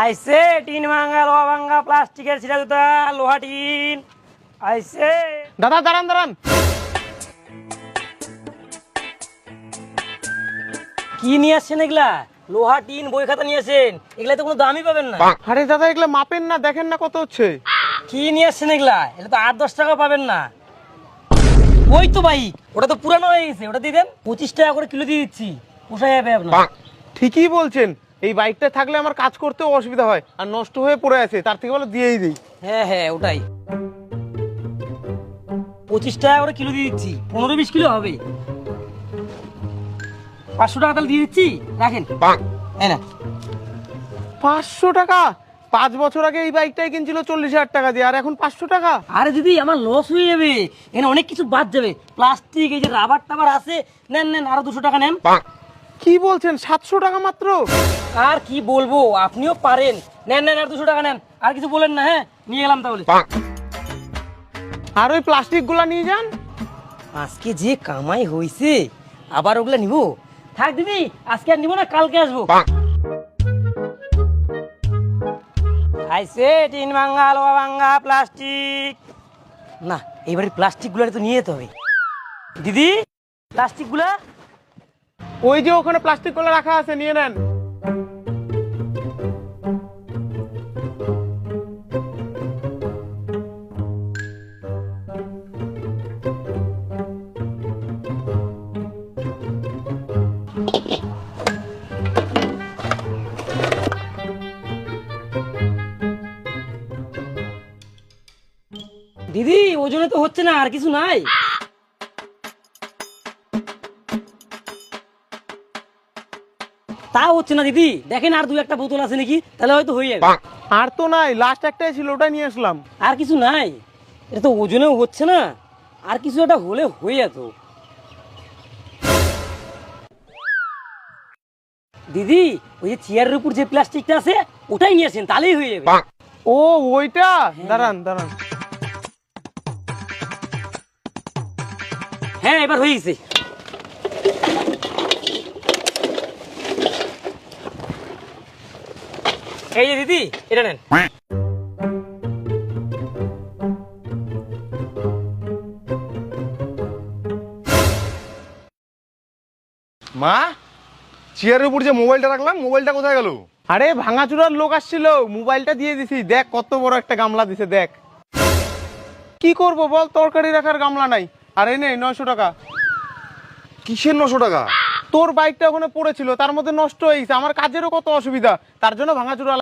আইসে টিন ভাঙা লোহা ভাঙা প্লাস্টিকের ছিটা জুতা লোহা টিন আইসে। দাদা দাঁড়ান দাঁড়ান, কি নিয়ে আসছেন এগুলা? লোহা টিন বই খাতা নিয়ে আসেন, এগুলা তো কোনো দামই পাবেন না। আরে দাদা এগুলো মাপেন না, দেখেন না কত হচ্ছে। কি নিয়ে আসছেন এগুলা? এটা তো 8-10 টাকা পাবেন না। ওই তো বাইক, ওটা তো পুরানো হয়ে গেছে, ওটা দিয়ে দেন। 25 টাকা করে কিলো দিয়ে দিচ্ছি, পোষায় যাবে আপনার। ঠিকই বলছেন, এই বাইকটা থাকলে আমার কাজ করতেও অসুবিধা হয়, আর নষ্ট হয়ে পড়ে আছে, তার থেকে বলে দিয়েই দিই। হ্যাঁ হ্যাঁ ওটাই, 25 টাকা করে কিলো দিয়ে দিচ্ছি, 15-20 কিলো হবে। 500 টাকা তাহলে দিয়ে দিচ্ছি, রাখেন। এই না 500 টাকা? 5 বছর আগে এই বাইকটাই কিনছিল 40,000 টাকা দিয়ে, আর এখন 500 টাকা? আরে দিদি আমার লস হয়ে যাবে, এখানে অনেক কিছু বাদ যাবে। প্লাস্টিক, এই যে রাবার টাবার আছে, নেন নেন আরো 200 টাকা নেন। কি বলছেন, 700 টাকা মাত্র? আর কি বলবো, আপনিও পারেন। নেন নেন আর 200 টাকা নেন, আর কিছু বলেন না। হ্যাঁ নিয়ে গেলাম তাহলে। আর ওই প্লাস্টিক গুলা নিয়ে যান। আজকে যে কামাই হইছে, আবার ওগুলা নিব? থাক দিদি, আজকে আর নিব না, কালকে আসবো। আইসে টিন ভাঙ্গা লোহা ভাঙ্গা প্লাস্টিক। না এইবারে প্লাস্টিক গুলা তো নিয়ে যেতে হবে। দিদি প্লাস্টিক গুলা ওই যে ওখানে প্লাস্টিক গুলো রাখা আছে, নিয়ে নেন। দিদি ওজনে তো হচ্ছে না, আর কিছু নাই? তা হচ্ছে না দিদি, দেখেন আর 2-1টা বোতল আছে নাকি, তাহলে হয়তো হয়ে যাবে। আর তো নাই, লাস্ট একটাই ছিল, ওটা নিয়ে আসলাম। আর কিছু নাই? এটা তো ওজনেও হচ্ছে না, আর কিছু একটা হলে হয়ে যেত। দিদি ওই যে চেয়ারের উপর যে প্লাস্টিকটা আছে, ওটাই নিয়ে আসেন, তাহলেই হয়ে যাবে। ও ওইটা, দাঁড়ান দাঁড়ান। হ্যাঁ এবার হয়ে গেছে। এই যে দিদি এটা নেন। মা, চেয়ারের উপর যে মোবাইলটা রাখলাম, মোবাইলটা কোথায় গেল? আরে ভাঙাচুরার লোক আসছিল, মোবাইলটা দিয়ে দিছি, দেখ কত বড় একটা গামলা দিছে, দেখ। কি করব বল, তরকারি রাখার গামলা নাই। আর এই নে 900 টাকা। কিসের 900 টাকা? তোর বাইকটা ওখানে পড়েছিল, তার মধ্যে নষ্ট হয়ে গেছে, আমার কাজেরও কত অসুবিধা, তার জন্য ভাঙাচুরা